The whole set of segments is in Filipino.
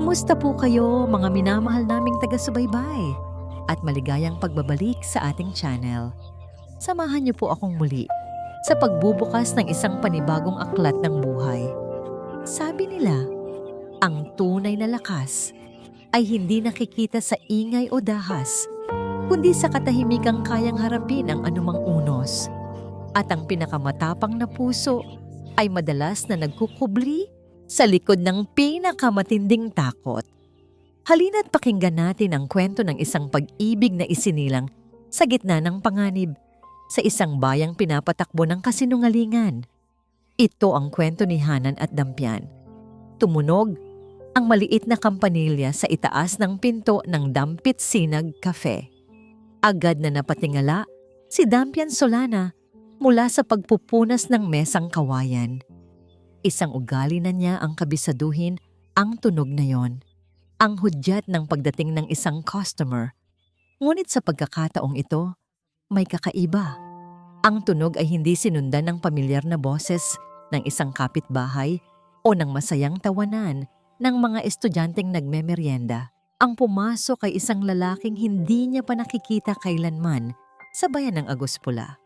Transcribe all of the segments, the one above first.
Kumusta po kayo mga minamahal naming taga-subaybay? At maligayang pagbabalik sa ating channel. Samahan niyo po akong muli sa pagbubukas ng isang panibagong aklat ng buhay. Sabi nila, ang tunay na lakas ay hindi nakikita sa ingay o dahas, kundi sa katahimikang kayang harapin ang anumang unos. At ang pinakamatapang na puso ay madalas na nagkukubli sa likod ng pinakamatinding takot. Halina't pakinggan natin ang kwento ng isang pag-ibig na isinilang sa gitna ng panganib sa isang bayang pinapatakbo ng kasinungalingan. Ito ang kwento ni Hanan at Dampian. Tumunog ang maliit na kampanilya sa itaas ng pinto ng Dampit Sinag Cafe. Agad na napatingala si Dampian Solana mula sa pagpupunas ng mesang kawayan. Isang ugali na niya ang kabisaduhin ang tunog na yon. Ang hudyat ng pagdating ng isang customer. Ngunit sa pagkakataong ito, may kakaiba. Ang tunog ay hindi sinundan ng pamilyar na boses ng isang kapitbahay o ng masayang tawanan ng mga estudyanteng nagmemeryenda. Ang pumasok ay isang lalaking hindi niya pa nakikita kailanman sa bayan ng Agos Pula.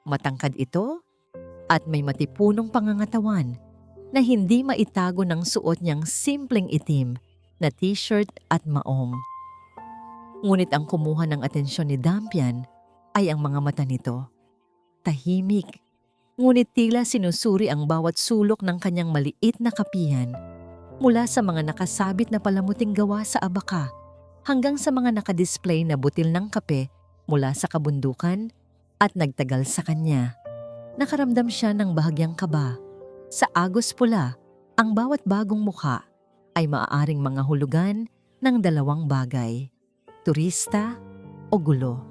Matangkad ito at may matipunong pangangatawan na hindi maitago ng suot niyang simpleng itim na t-shirt at maong. Ngunit ang kumuha ng atensyon ni Dampian ay ang mga mata nito. Tahimik, ngunit tila sinusuri ang bawat sulok ng kanyang maliit na kapihan, mula sa mga nakasabit na palamuting gawa sa abaka hanggang sa mga nakadisplay na butil ng kape mula sa kabundukan at nagtagal sa kanya. Nakaramdam siya ng bahagyang kaba. Sa Agos Pula, ang bawat bagong mukha ay maaaring mga hulugan ng dalawang bagay, turista o gulo.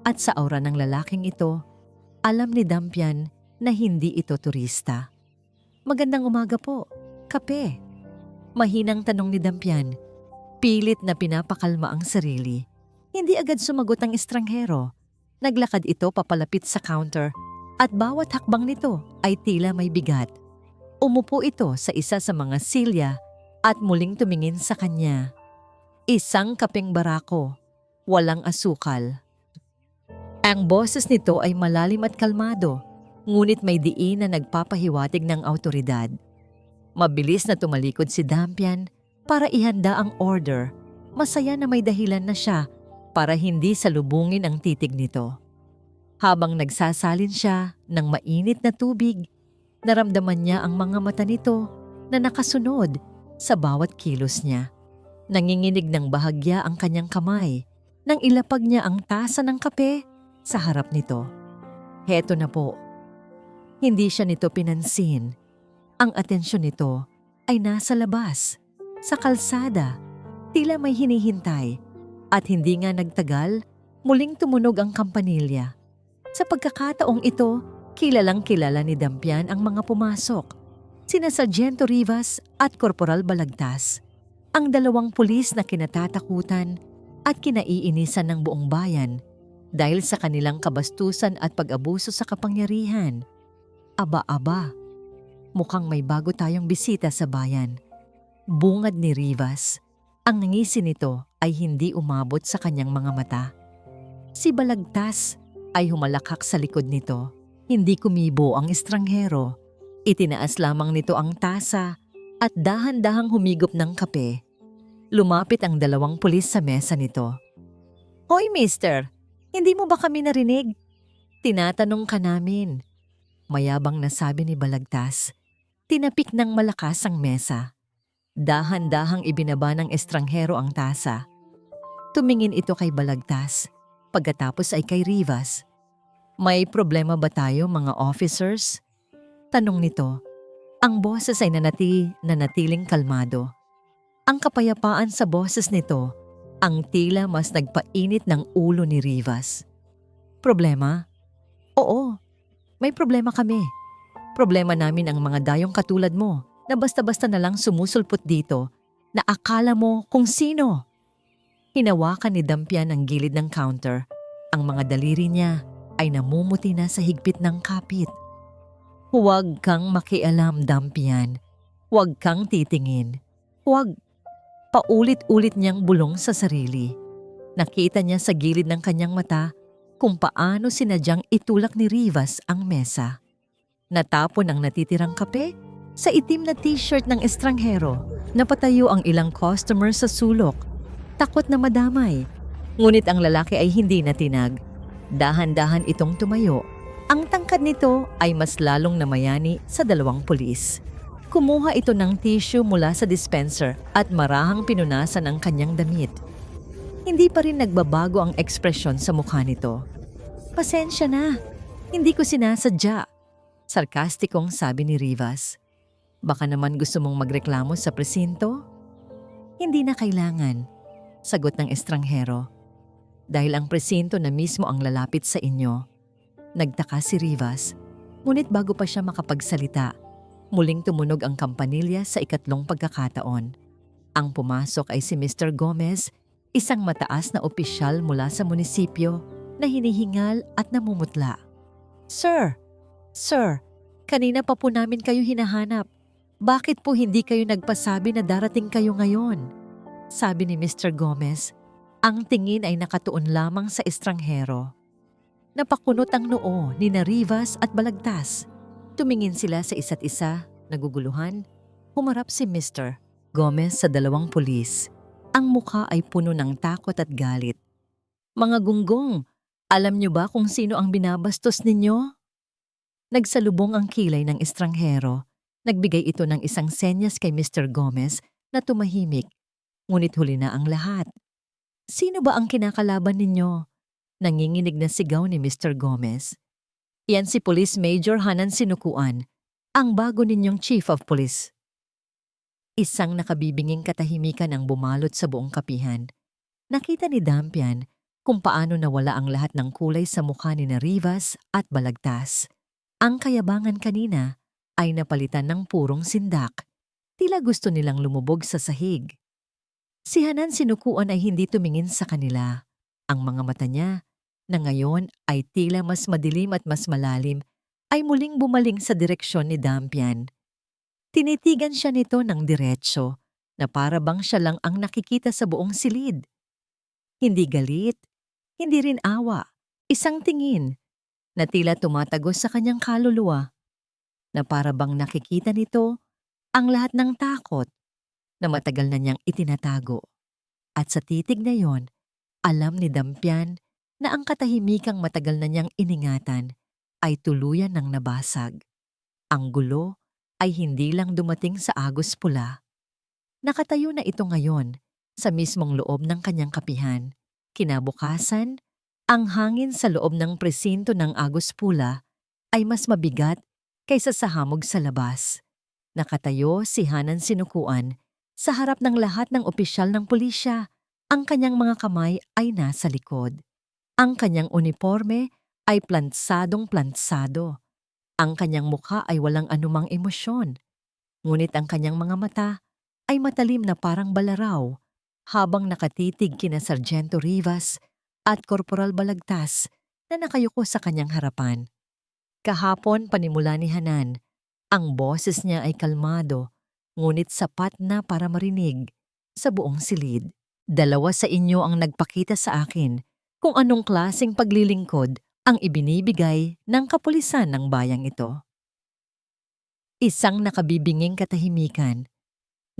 At sa aura ng lalaking ito, alam ni Dampian na hindi ito turista. Magandang umaga po, kape. Mahinang tanong ni Dampian, pilit na pinapakalma ang sarili. Hindi agad sumagot ang estranghero. Naglakad ito papalapit sa counter at bawat hakbang nito ay tila may bigat. Umupo ito sa isa sa mga silya at muling tumingin sa kanya. Isang kapeng barako, walang asukal. Ang boses nito ay malalim at kalmado, ngunit may diin na nagpapahiwatig ng awtoridad. Mabilis na tumalikod si Dampian para ihanda ang order. Masaya na may dahilan na siya para hindi salubungin ang titig nito. Habang nagsasalin siya ng mainit na tubig, naramdaman niya ang mga mata nito na nakasunod sa bawat kilos niya. Nanginginig ng bahagya ang kanyang kamay nang ilapag niya ang tasa ng kape sa harap nito. Heto na po. Hindi siya nito pinansin. Ang atensyon nito ay nasa labas, sa kalsada, tila may hinihintay. At hindi nga nagtagal, muling tumunog ang kampanilya. Sa pagkakataong ito, kilalang kilala ni Dampian ang mga pumasok. Sina Sargento Rivas at Korporal Balagtas. Ang dalawang pulis na kinatatakutan at kinaiinisan ng buong bayan dahil sa kanilang kabastusan at pag-abuso sa kapangyarihan. Aba-aba, mukhang may bago tayong bisita sa bayan. Bungad ni Rivas. Ang ngisi nito ay hindi umabot sa kanyang mga mata. Si Balagtas ay humalakhak sa likod nito. Hindi kumibo ang estranghero. Itinaas lamang nito ang tasa at dahan-dahang humigop ng kape. Lumapit ang dalawang pulis sa mesa nito. Hoy mister, hindi mo ba kami narinig? Tinatanong ka namin. Mayabang na sabi ni Balagtas. Tinapik ng malakas ang mesa. Dahan-dahang ibinaba ng estranghero ang tasa. Tumingin ito kay Balagtas, pagkatapos ay kay Rivas. May problema ba tayo mga officers? Tanong nito. Ang boses ay nanatiling kalmado. Ang kapayapaan sa boses nito, ang tila mas nagpainit ng ulo ni Rivas. Problema? Oo, may problema kami. Problema namin ang mga dayong katulad mo na basta-basta na lang sumusulpot dito na akala mo kung sino. Hinawakan ni Dampian ang gilid ng counter. Ang mga daliri niya ay namumuti na sa higpit ng kapit. Huwag kang makialam, Dampian. Huwag kang titingin. Huwag. Paulit-ulit niyang bulong sa sarili. Nakita niya sa gilid ng kanyang mata kung paano sinadyang itulak ni Rivas ang mesa. Natapon ang natitirang kape sa itim na t-shirt ng estranghero. Napatayo ang ilang customer sa sulok, takot na madamay. Ngunit ang lalaki ay hindi natinag. Dahan-dahan itong tumayo. Ang tangkad nito ay mas lalong namayani sa dalawang pulis. Kumuha ito ng tissue mula sa dispenser at marahang pinunasan ang kanyang damit. Hindi pa rin nagbabago ang ekspresyon sa mukha nito. "Pasensya na, hindi ko sinasadya," sarkastikong sabi ni Rivas. "Baka naman gusto mong magreklamo sa presinto?" "Hindi na kailangan," sagot ng estranghero. "Dahil ang presinto na mismo ang lalapit sa inyo." Nagtaka si Rivas, ngunit bago pa siya makapagsalita, muling tumunog ang kampanilya sa ikatlong pagkakataon. Ang pumasok ay si Mr. Gomez, isang mataas na opisyal mula sa munisipyo na hinihingal at namumutla. Sir, kanina pa po namin kayo hinahanap. Bakit po hindi kayo nagpasabi na darating kayo ngayon?" Sabi ni Mr. Gomez. Ang tingin ay nakatuon lamang sa estranghero. Napakunot ang noo ni Rivas at Balagtas. Tumingin sila sa isa't isa, naguguluhan. Humarap si Mr. Gomez sa dalawang pulis. Ang mukha ay puno ng takot at galit. "Mga gunggong, alam niyo ba kung sino ang binabastos ninyo?" Nagsalubong ang kilay ng estranghero. Nagbigay ito ng isang senyas kay Mr. Gomez na tumahimik. Ngunit huli na ang lahat. "Sino ba ang kinakalaban ninyo?" Nanginginig na sigaw ni Mr. Gomez. "Yan si Police Major Hanan Sinukuan, ang bago ninyong Chief of Police." Isang nakabibinging katahimikan ang bumalot sa buong kapihan. Nakita ni Dampian kung paano nawala ang lahat ng kulay sa mukha ni Rivas at Balagtas. Ang kayabangan kanina ay napalitan ng purong sindak. Tila gusto nilang lumubog sa sahig. Si Hanan Sinukuan ay hindi tumingin sa kanila. Ang mga mata niya, na ngayon ay tila mas madilim at mas malalim, ay muling bumaling sa direksyon ni Dampian. Tinitigan siya nito ng diretso, na para bang siya lang ang nakikita sa buong silid. Hindi galit, hindi rin awa, isang tingin na tila tumatagos sa kanyang kaluluwa, na para bang nakikita nito ang lahat ng takot na matagal na niyang itinatago. At sa titig na yon, alam ni Dampian na ang katahimikang matagal na niyang iningatan ay tuluyan ng nabasag. Ang gulo ay hindi lang dumating sa Agos Pula. Nakatayo na ito ngayon sa mismong loob ng kanyang kapihan. Kinabukasan, ang hangin sa loob ng presinto ng Agos Pula ay mas mabigat kaysa sa hamog sa labas. Nakatayo si Hanan Sinukuan sa harap ng lahat ng opisyal ng pulisya. Ang kanyang mga kamay ay nasa likod. Ang kanyang uniforme ay plantsadong-plantsado. Ang kanyang mukha ay walang anumang emosyon. Ngunit ang kanyang mga mata ay matalim na parang balaraw habang nakatitig kina Sargento Rivas at Corporal Balagtas na nakayuko sa kanyang harapan. Kahapon panimula ni Hanan, ang boses niya ay kalmado, ngunit sapat na para marinig sa buong silid. "Dalawa sa inyo ang nagpakita sa akin kung anong klaseng paglilingkod ang ibinibigay ng kapulisan ng bayang ito." Isang nakabibinging katahimikan.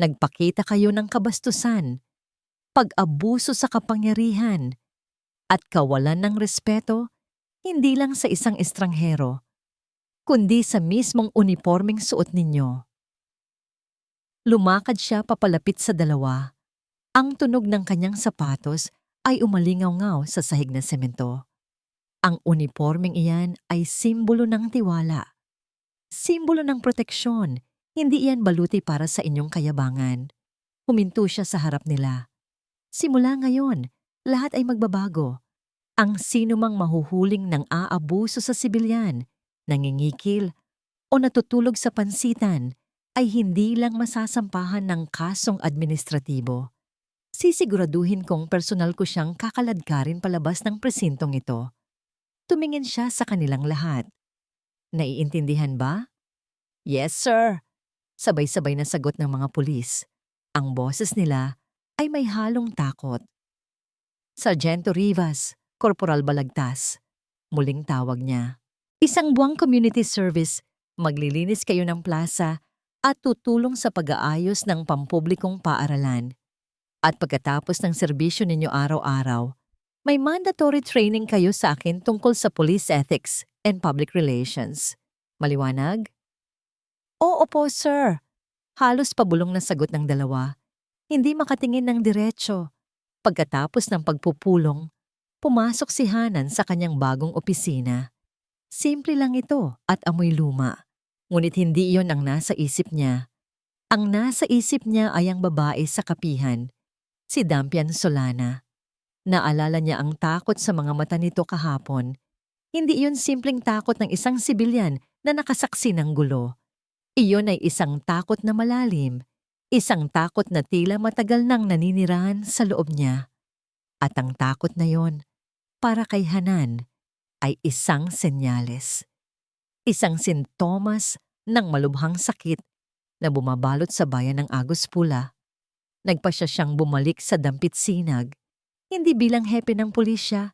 Nagpakita kayo ng kabastusan, pag-abuso sa kapangyarihan, at kawalan ng respeto hindi lang sa isang estranghero, kundi sa mismong unipormeng suot ninyo. Lumakad siya papalapit sa dalawa. Ang tunog ng kanyang sapatos ay umalingaw-ngaw sa sahig na semento. Ang unipormeng iyan ay simbolo ng tiwala. Simbolo ng proteksyon, hindi iyan baluti para sa inyong kayabangan. Huminto siya sa harap nila. "Simula ngayon, lahat ay magbabago. Ang sinumang mahuhuling ng aabuso sa sibilyan, nangingikil, o natutulog sa pansitan ay hindi lang masasampahan ng kasong administratibo. Sisiguraduhin kong personal ko siyang kakaladkarin palabas ng presintong ito." Tumingin siya sa kanilang lahat. "Naiintindihan ba?" "Yes, sir," sabay-sabay na sagot ng mga pulis. Ang boses nila ay may halong takot. Sargento Rivas, Corporal Balagtas, muling tawag niya. Isang buwang community service, maglilinis kayo ng plaza at tutulong sa pag-aayos ng pampublikong paaralan. At pagkatapos ng serbisyo ninyo araw-araw, may mandatory training kayo sa akin tungkol sa police ethics and public relations. Maliwanag? Oo po, sir. Halos pabulong na sagot ng dalawa. Hindi makatingin ng diretsyo. Pagkatapos ng pagpupulong, pumasok si Hanan sa kanyang bagong opisina. Simple lang ito at amoy luma. Ngunit hindi iyon ang nasa isip niya. Ang nasa isip niya ay ang babae sa kapihan, si Dampian Solana. Naalala niya ang takot sa mga mata nito kahapon. Hindi iyon simpleng takot ng isang sibilyan na nakasaksi ng gulo. Iyon ay isang takot na malalim, isang takot na tila matagal nang naninirahan sa loob niya. At ang takot na yon, para kay Hanan, ay isang senyales. Isang sintomas ng malubhang sakit na bumabalot sa bayan ng Agos Pula. Nagpasya siyang bumalik sa Dampit-Sinag, hindi bilang hepe ng pulisya,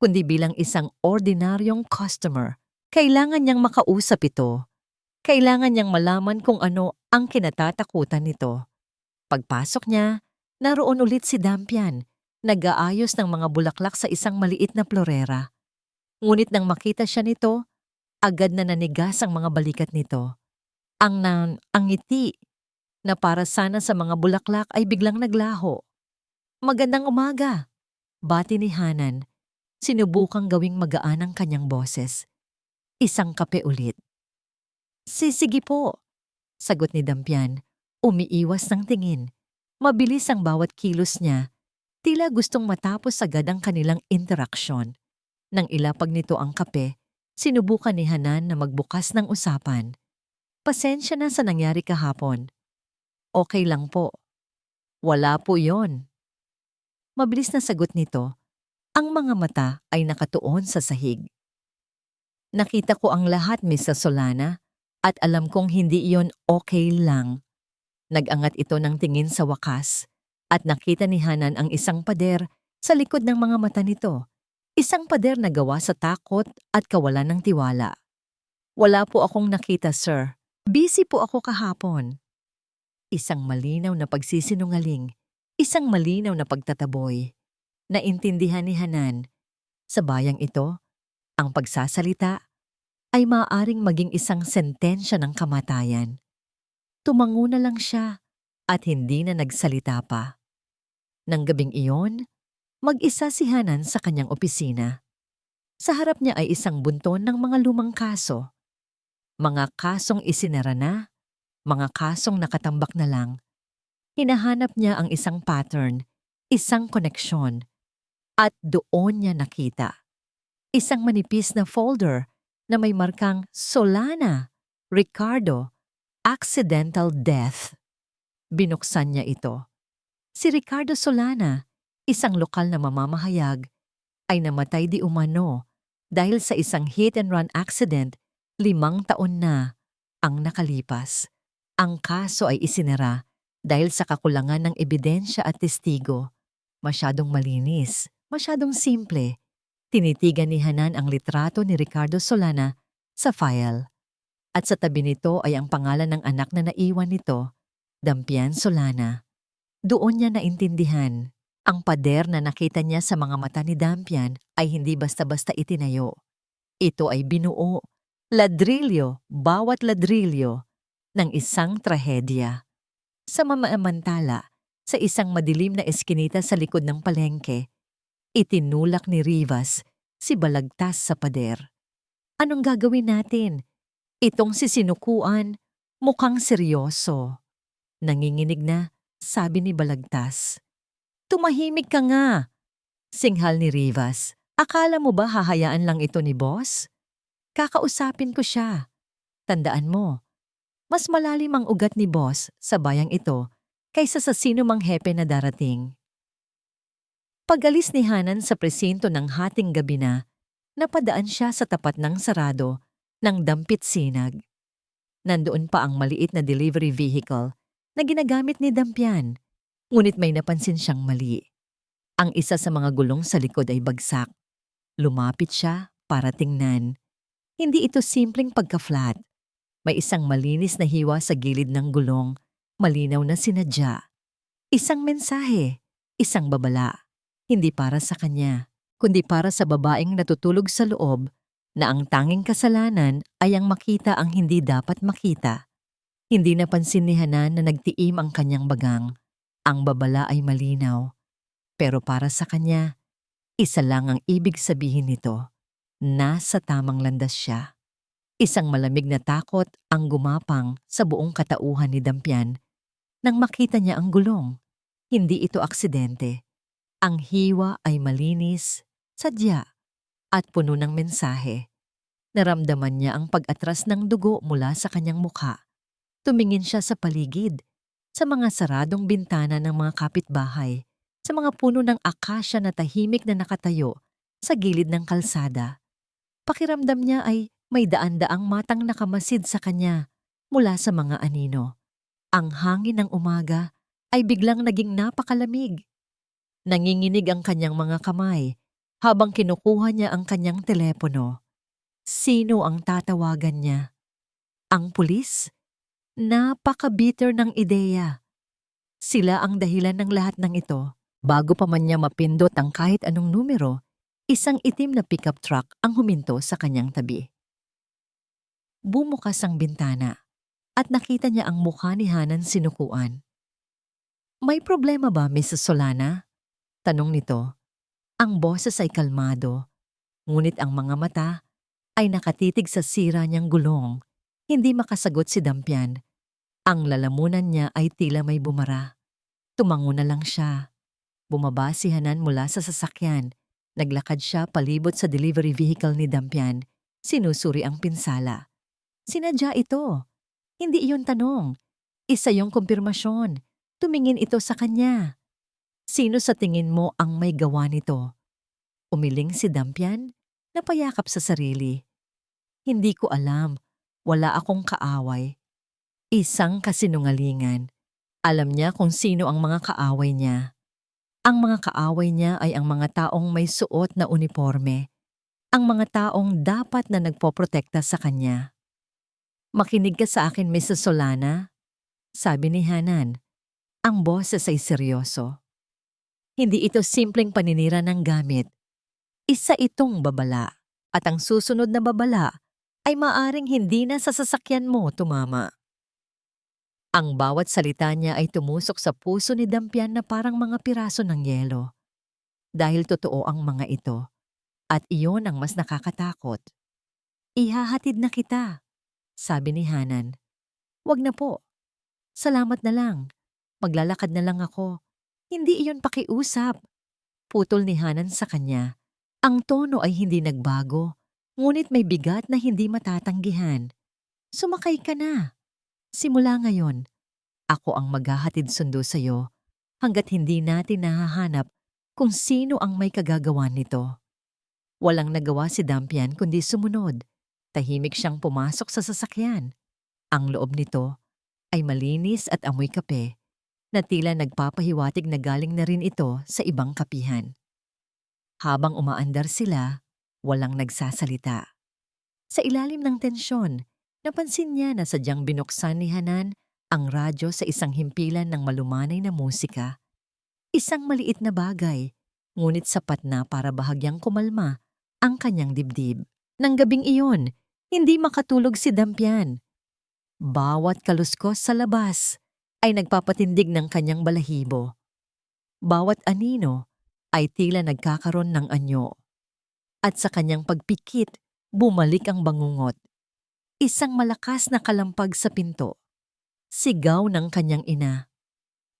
kundi bilang isang ordinaryong customer. Kailangan niyang makausap ito. Kailangan niyang malaman kung ano ang kinatatakutan nito. Pagpasok niya, naroon ulit si Dampian, nag-aayos ng mga bulaklak sa isang maliit na florera. Ngunit nang makita siya nito, agad na nanigas ang mga balikat nito. Ang ngiti na para sana sa mga bulaklak ay biglang naglaho. Magandang umaga, bati ni Hanan. Sinubukang gawing magaan ang kanyang boses. Isang kape ulit. Sige po, sagot ni Dampian, umiiwas ng tingin. Mabilis ang bawat kilos niya, tila gustong matapos agad ang kanilang interaksyon. Nang ilapag nito ang kape, sinubukan ni Hanan na magbukas ng usapan. Pasensya na sa nangyari kahapon. Okay lang po. Wala po yon. Mabilis na sagot nito. Ang mga mata ay nakatuon sa sahig. Nakita ko ang lahat, Mrs. Solana, at alam kong hindi iyon okay lang. Nag-angat ito ng tingin sa wakas at nakita ni Hanan ang isang pader sa likod ng mga mata nito. Isang pader na gawa sa takot at kawalan ng tiwala. Wala po akong nakita, sir. Busy po ako kahapon. Isang malinaw na pagsisinungaling, isang malinaw na pagtataboy. Naintindihan ni Hanan, sa bayang ito, ang pagsasalita ay maaaring maging isang sentensya ng kamatayan. Tumango na lang siya at hindi na nagsalita pa. Nang gabing iyon, mag-isa si Hanan sa kanyang opisina. Sa harap niya ay isang bunton ng mga lumang kaso. Mga kasong isinara na, mga kasong nakatambak na lang. Hinahanap niya ang isang pattern, isang koneksyon, at doon niya nakita. Isang manipis na folder na may markang Solana, Ricardo, accidental death. Binuksan niya ito. Si Ricardo Solana, isang lokal na mamamahayag, ay namatay di umano dahil sa isang hit-and-run accident 5 taon na ang nakalipas. Ang kaso ay isinara dahil sa kakulangan ng ebidensya at testigo. Masyadong malinis, masyadong simple. Tinitigan ni Hanan ang litrato ni Ricardo Solana sa file. At sa tabi nito ay ang pangalan ng anak na naiwan nito, Dampian Solana. Doon niya naintindihan. Ang pader na nakita niya sa mga mata ni Dampian ay hindi basta-basta itinayo. Ito ay binuo, ladrilyo, bawat ladrilyo, ng isang trahedya. Sa mamamantala, sa isang madilim na eskinita sa likod ng palengke, itinulak ni Rivas si Balagtas sa pader. Anong gagawin natin? Itong si Sinukuan, mukhang seryoso. Nanginginig na, sabi ni Balagtas. Tumahimik ka nga, singhal ni Rivas. Akala mo ba hahayaan lang ito ni boss? Kakausapin ko siya. Tandaan mo, mas malalim ang ugat ni boss sa bayang ito kaysa sa sino mang hepe na darating. Pag-alis ni Hanan sa presinto ng hating gabi na, napadaan siya sa tapat ng sarado ng Dampit-Sinag. Nandoon pa ang maliit na delivery vehicle na ginagamit ni Dampian. Ngunit may napansin siyang mali. Ang isa sa mga gulong sa likod ay bagsak. Lumapit siya para tingnan. Hindi ito simpleng pagka-flat. May isang malinis na hiwa sa gilid ng gulong, malinaw na sinadya. Isang mensahe, isang babala. Hindi para sa kanya, kundi para sa babaeng natutulog sa loob na ang tanging kasalanan ay ang makita ang hindi dapat makita. Hindi napansin ni Hanan na nagtiim ang kanyang bagang. Ang babala ay malinaw. Pero para sa kanya, isa lang ang ibig sabihin nito. Nasa tamang landas siya. Isang malamig na takot ang gumapang sa buong katauhan ni Dampian nang makita niya ang gulong. Hindi ito aksidente. Ang hiwa ay malinis, sadya, at puno ng mensahe. Naramdaman niya ang pag-atras ng dugo mula sa kanyang mukha. Tumingin siya sa paligid, sa mga saradong bintana ng mga kapitbahay, sa mga puno ng akasya na tahimik na nakatayo sa gilid ng kalsada. Pakiramdam niya ay may daan-daang matang nakamasid sa kanya mula sa mga anino. Ang hangin ng umaga ay biglang naging napakalamig. Nanginginig ang kanyang mga kamay habang kinukuha niya ang kanyang telepono. Sino ang tatawagan niya? Ang pulis? Napaka-bitter ng ideya. Sila ang dahilan ng lahat ng ito. Bago pa man niya mapindot ang kahit anong numero, isang itim na pickup truck ang huminto sa kanyang tabi. Bumukas ang bintana at nakita niya ang mukha ni Hanan sinukuan. "May problema ba, Mrs. Solana?" Tanong nito. Ang boses ay kalmado, ngunit ang mga mata ay nakatitig sa sira niyang gulong. Hindi makasagot si Dampian. Ang lalamunan niya ay tila may bumara. Tumango na lang siya. Bumaba si Hanan mula sa sasakyan. Naglakad siya palibot sa delivery vehicle ni Dampian. Sinusuri ang pinsala. Sinadya ito. Hindi iyon tanong. Isa yung kumpirmasyon. Tumingin ito sa kanya. Sino sa tingin mo ang may gawa nito? Umiling si Dampian, napayakap sa sarili. Hindi ko alam. Wala akong kaaway. Isang kasinungalingan. Alam niya kung sino ang mga kaaway niya. Ang mga kaaway niya ay ang mga taong may suot na uniforme. Ang mga taong dapat na nagpoprotekta sa kanya. "Makinig ka sa akin, Mrs. Solana," sabi ni Hanan. Ang boses ay seryoso. Hindi ito simpleng paninira ng gamit. Isa itong babala. At ang susunod na babala ay maaring hindi na sa sasakyan mo tumama. Ang bawat salita niya ay tumusok sa puso ni Dampian na parang mga piraso ng yelo. Dahil totoo ang mga ito. At iyon ang mas nakakatakot. "Ihahatid na kita," sabi ni Hanan. "Wag na po. Salamat na lang. Maglalakad na lang ako." Hindi iyon pakiusap. Putol ni Hanan sa kanya. Ang tono ay hindi nagbago, ngunit may bigat na hindi matatanggihan. "Sumakay ka na. Simula ngayon, ako ang maghahatid sundo sa'yo hanggat hindi natin nahahanap kung sino ang may kagagawan nito." Walang nagawa si Dampian kundi sumunod. Tahimik siyang pumasok sa sasakyan. Ang loob nito ay malinis at amoy kape na tila nagpapahiwatig na galing na rin ito sa ibang kapihan. Habang umaandar sila, walang nagsasalita. Sa ilalim ng tensyon, napansin niya na sadyang binuksan ni Hanan ang radyo sa isang himpilan ng malumanay na musika. Isang maliit na bagay, ngunit sapat na para bahagyang kumalma ang kanyang dibdib. Nang gabing iyon, hindi makatulog si Dampian. Bawat kaluskos sa labas ay nagpapatindig ng kanyang balahibo. Bawat anino ay tila nagkakaroon ng anyo. At sa kanyang pagpikit, bumalik ang bangungot. Isang malakas na kalampag sa pinto. Sigaw ng kanyang ina.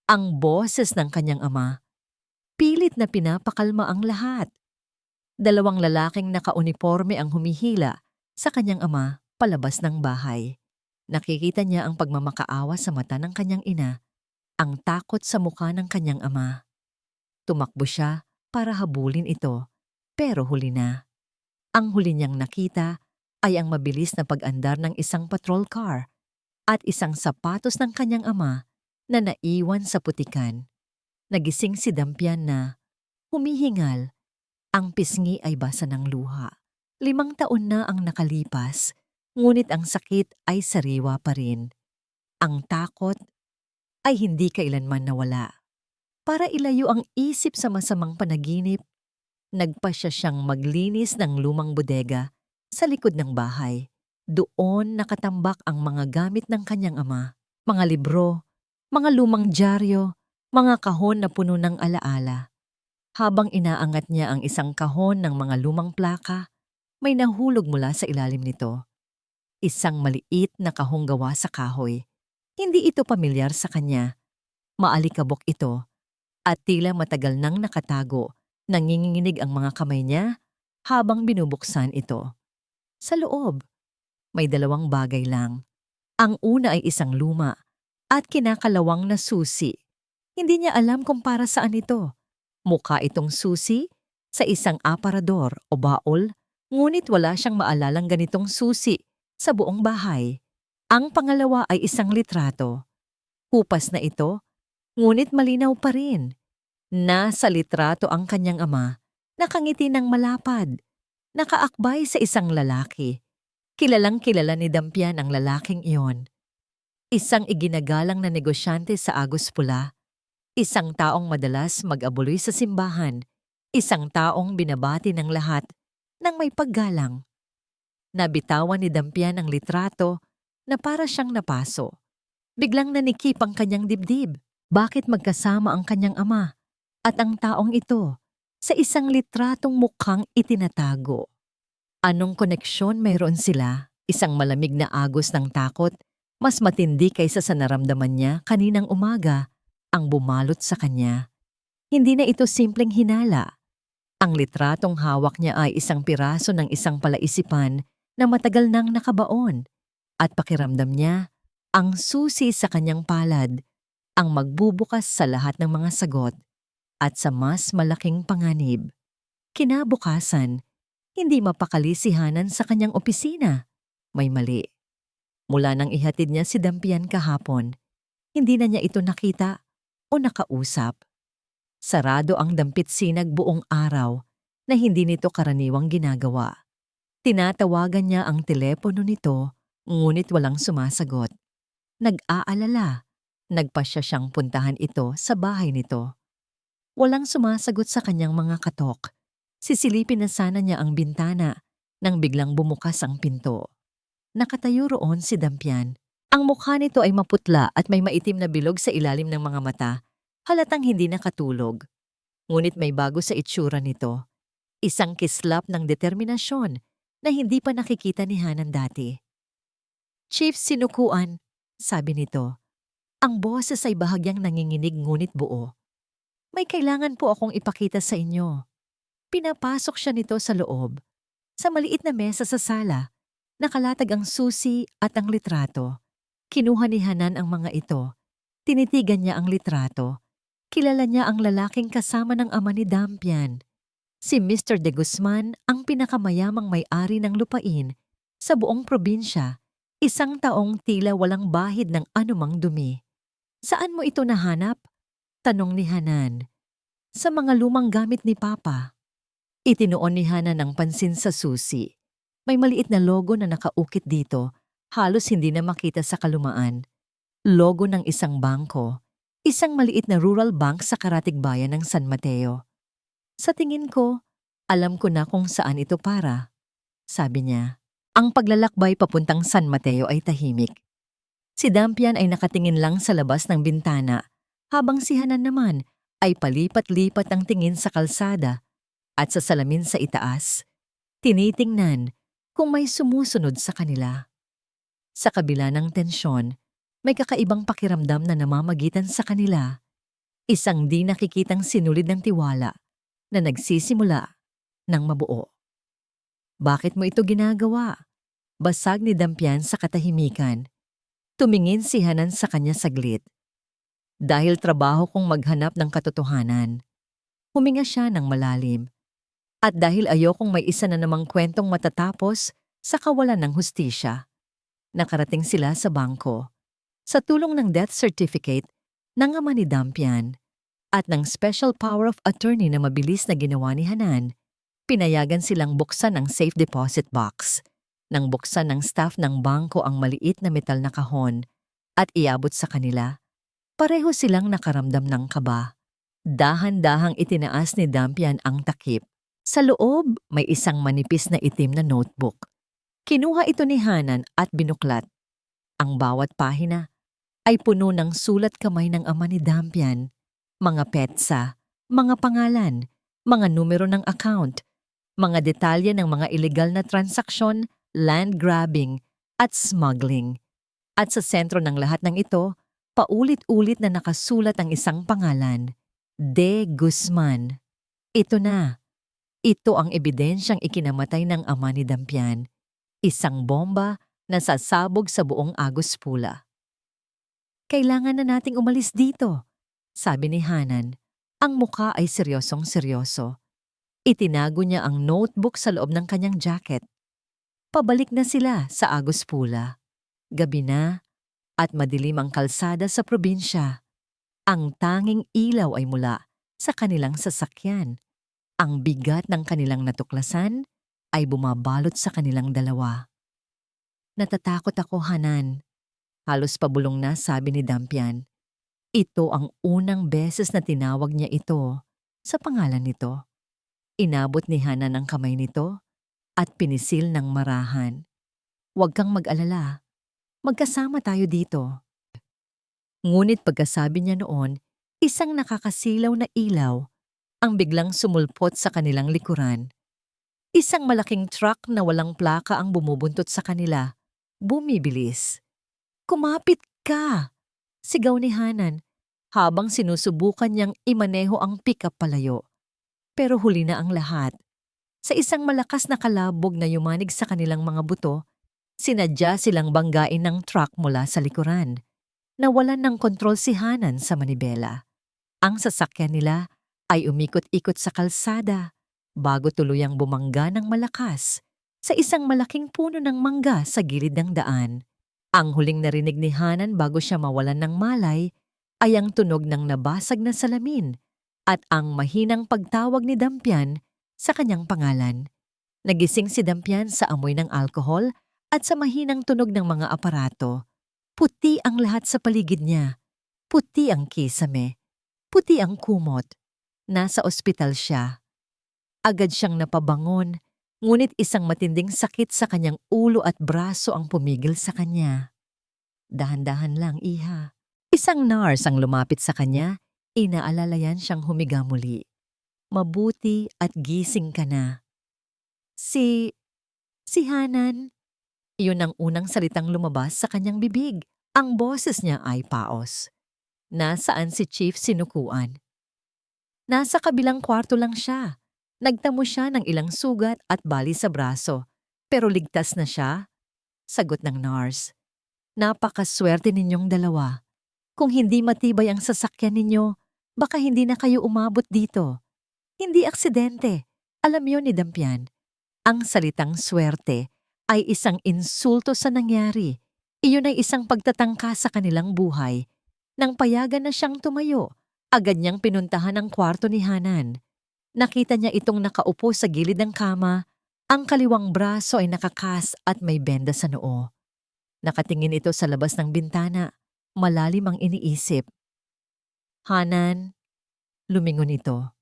Ang boses ng kanyang ama. Pilit na pinapakalma ang lahat. Dalawang lalaking nakauniforme ang humihila sa kanyang ama palabas ng bahay. Nakikita niya ang pagmamakaawa sa mata ng kanyang ina, ang takot sa mukha ng kanyang ama. Tumakbo siya para habulin ito, pero huli na. Ang huli niyang nakita ay ang mabilis na pag-andar ng isang patrol car at isang sapatos ng kanyang ama na naiwan sa putikan. Nagising si Dampian na humihingal. Ang pisngi ay basa ng luha. 5 taon na ang nakalipas, ngunit ang sakit ay sariwa pa rin. Ang takot ay hindi kailanman nawala. Para ilayo ang isip sa masamang panaginip, nagpasya siyang maglinis ng lumang bodega sa likod ng bahay. Doon nakatambak ang mga gamit ng kanyang ama, mga libro, mga lumang dyaryo, mga kahon na puno ng alaala. Habang inaangat niya ang isang kahon ng mga lumang plaka, may nahulog mula sa ilalim nito. Isang maliit na kahong gawa sa kahoy. Hindi ito pamilyar sa kanya. Maalikabok ito at tila matagal nang nakatago. Nanginginig ang mga kamay niya habang binubuksan ito. Sa loob, may 2 bagay lang. Ang una ay isang luma at kinakalawang na susi. Hindi niya alam kung para saan ito. Mukha itong susi sa isang aparador o baol, ngunit wala siyang maalalang ganitong susi sa buong bahay. Ang pangalawa ay isang litrato. Kupas na ito, ngunit malinaw pa rin. Nasa litrato ang kanyang ama, nakangiti ng malapad, nakaakbay sa isang lalaki. Kilalang kilala ni Dampian ang lalaking iyon. Isang iginagalang na negosyante sa Agos Pula, isang taong madalas mag-abuloy sa simbahan, isang taong binabati ng lahat ng may paggalang. Nabitawan ni Dampian ang litrato na para siyang napaso. Biglang nanikip ang kanyang dibdib. Bakit magkasama ang kanyang ama at ang taong ito sa isang litratong mukhang itinatago? Anong koneksyon mayroon sila? Isang malamig na agos ng takot, mas matindi kaysa sa naramdaman niya kaninang umaga, ang bumalot sa kanya. Hindi na ito simpleng hinala. Ang litratong hawak niya ay isang piraso ng isang palaisipan na matagal nang nakabaon, at pakiramdam niya ang susi sa kanyang palad, ang magbubukas sa lahat ng mga sagot at sa mas malaking panganib. Kinabukasan, hindi mapakali si Hanan sa kanyang opisina. May mali. Mula nang ihatid niya si Dampian kahapon, hindi na niya ito nakita o nakausap. Sarado ang dampit sinag buong araw na hindi nito karaniwang ginagawa. Tinatawagan niya ang telepono nito, ngunit walang sumasagot. Nag-aalala. Nagpasya siyang puntahan ito sa bahay nito. Walang sumasagot sa kanyang mga katok. Sisilipin na sana niya ang bintana nang biglang bumukas ang pinto. Nakatayo roon si Dampian. Ang mukha nito ay maputla at may maitim na bilog sa ilalim ng mga mata, halatang hindi nakatulog. Ngunit may bago sa itsura nito. Isang kislap ng determinasyon na hindi pa nakikita ni Hanan dati. "Chief Sinukuan," sabi nito. Ang boses ay bahagyang nanginginig ngunit buo. "May kailangan po akong ipakita sa inyo." Pinapasok siya nito sa loob. Sa maliit na mesa sa sala, nakalatag ang susi at ang litrato. Kinuha ni Hanan ang mga ito. Tinitigan niya ang litrato. Kilala niya ang lalaking kasama ng ama ni Dampian. Si Mr. De Guzman ang pinakamayamang may-ari ng lupain sa buong probinsya, isang taong tila walang bahid ng anumang dumi. "Saan mo ito nahanap?" tanong ni Hanan. "Sa mga lumang gamit ni Papa." Itinuon ni Hanan ang pansin sa susi. May maliit na logo na nakaukit dito, halos hindi na makita sa kalumaan. Logo ng isang bangko, isang maliit na rural bank sa karatig bayan ng San Mateo. "Sa tingin ko, alam ko na kung saan ito para," sabi niya. Ang paglalakbay papuntang San Mateo ay tahimik. Si Dampian ay nakatingin lang sa labas ng bintana, habang si Hanan naman ay palipat-lipat ang tingin sa kalsada at sa salamin sa itaas, tinitingnan kung may sumusunod sa kanila. Sa kabila ng tensyon, may kakaibang pakiramdam na namamagitan sa kanila, isang di nakikitang sinulid ng tiwala na nagsisimula ng mabuo. "Bakit mo ito ginagawa?" Basag ni Dampian sa katahimikan. Tumingin si Hanan sa kanya saglit. "Dahil trabaho kong maghanap ng katotohanan." Huminga siya ng malalim. "At dahil ayokong may isa na namang kwentong matatapos sa kawalan ng hustisya." Nakarating sila sa bangko. Sa tulong ng death certificate ng ama ni Dampian, At ng special power of attorney na mabilis na ginawa ni Hanan, pinayagan silang buksan ang safe deposit box. Nang buksan ng staff ng bangko ang maliit na metal na kahon at iabot sa kanila, pareho silang nakaramdam ng kaba. Dahan-dahang itinaas ni Dampian ang takip. Sa loob, may isang manipis na itim na notebook. Kinuha ito ni Hanan at binuklat. Ang bawat pahina ay puno ng sulat kamay ng ama ni Dampian, mga petsa, mga pangalan, mga numero ng account, mga detalye ng mga illegal na transaksyon, land grabbing, at smuggling. At sa sentro ng lahat ng ito, paulit-ulit na nakasulat ang isang pangalan, De Guzman. Ito na. Ito ang ebidensyang ikinamatay ng ama ni Dampian. Isang bomba na sasabog sa buong Agos Pula. Kailangan na nating umalis dito, sabi ni Hanan. Ang muka ay seryosong-seryoso. Itinago niya ang notebook sa loob ng kanyang jacket. Pabalik na sila sa Agos Pula. Gabi na at madilim ang kalsada sa probinsya. Ang tanging ilaw ay mula sa kanilang sasakyan. Ang bigat ng kanilang natuklasan ay bumabalot sa kanilang dalawa. Natatakot ako, Hanan. Halos pabulong na sabi ni Dampian. Ito ang unang beses na tinawag niya ito sa pangalan nito. Inabot ni Hanan ang kamay nito at pinisil ng marahan. Huwag kang mag-alala. Magkasama tayo dito. Ngunit pagkasabi niya noon, isang nakakasilaw na ilaw ang biglang sumulpot sa kanilang likuran. Isang malaking truck na walang plaka ang bumubuntot sa kanila. Bumibilis. Kumapit ka! Sigaw ni Hanan habang sinusubukan niyang imaneho ang pick-up palayo. Pero huli na ang lahat. Sa isang malakas na kalabog na yumanig sa kanilang mga buto, sinadya silang banggain ng truck mula sa likuran. Nawalan ng kontrol si Hanan sa manibela. Ang sasakyan nila ay umikot-ikot sa kalsada bago tuluyang bumangga ng malakas sa isang malaking puno ng mangga sa gilid ng daan. Ang huling narinig ni Hanan bago siya mawalan ng malay ay ang tunog ng nabasag na salamin at ang mahinang pagtawag ni Dampian sa kanyang pangalan. Nagising si Dampian sa amoy ng alkohol at sa mahinang tunog ng mga aparato. Puti ang lahat sa paligid niya. Puti ang kisame. Puti ang kumot. Nasa ospital siya. Agad siyang napabangon, ngunit isang matinding sakit sa kanyang ulo at braso ang pumigil sa kanya. Dahan-dahan lang, iha. Isang nurse ang lumapit sa kanya, inaalalayan siyang humiga muli. Mabuti at gising ka na. Si Hanan. Iyon ang unang salitang lumabas sa kanyang bibig. Ang boses niya ay paos. Nasaan si Chief Sinukuan? Nasa kabilang kwarto lang siya. Nagtamo siya ng ilang sugat at bali sa braso. Pero ligtas na siya. Sagot ng nurse. Napakaswerte ninyong dalawa. Kung hindi matibay ang sasakyan ninyo, baka hindi na kayo umabot dito. Hindi aksidente. Alam yun ni Dampian. Ang salitang swerte ay isang insulto sa nangyari. Iyon ay isang pagtatangka sa kanilang buhay. Nang payagan na siyang tumayo, agad niyang pinuntahan ang kwarto ni Hanan. Nakita niya itong nakaupo sa gilid ng kama. Ang kaliwang braso ay nakakas at may benda sa noo. Nakatingin ito sa labas ng bintana. Malalim ang iniisip. Hanan, lumingon ito.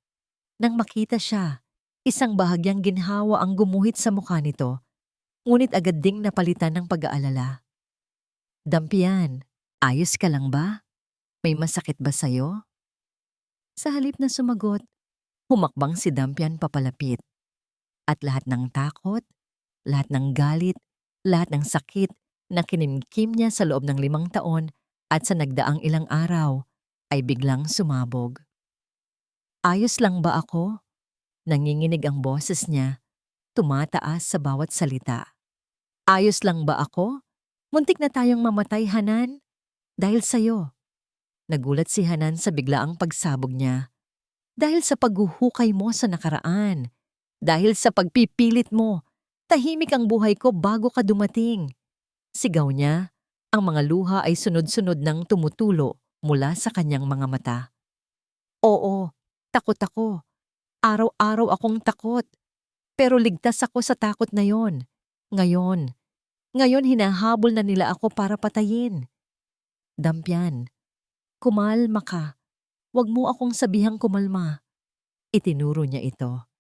Nang makita siya, isang bahagyang ginhawa ang gumuhit sa mukha nito. Ngunit agad ding napalitan ng pag-aalala. Dampian, ayos ka lang ba? May masakit ba sa'yo? Sa halip na sumagot, humakbang si Dampian papalapit. At lahat ng takot, lahat ng galit, lahat ng sakit na kinimkim niya sa loob ng 5 taon at sa nagdaang ilang araw ay biglang sumabog. Ayos lang ba ako? Nanginginig ang boses niya, tumataas sa bawat salita. Ayos lang ba ako? Muntik na tayong mamatay, Hanan. Dahil sa'yo. Nagulat si Hanan sa biglaang pagsabog niya. Dahil sa paghuhukay mo sa nakaraan. Dahil sa pagpipilit mo. Tahimik ang buhay ko bago ka dumating. Sigaw niya, ang mga luha ay sunod-sunod nang tumutulo mula sa kanyang mga mata. Oo, takot ako. Araw-araw akong takot. Pero ligtas ako sa takot na yon. Ngayon, ngayon hinahabol na nila ako para patayin. Dampian, kumalma ka. Huwag mo akong sabihang kumalma. Itinuro niya ito.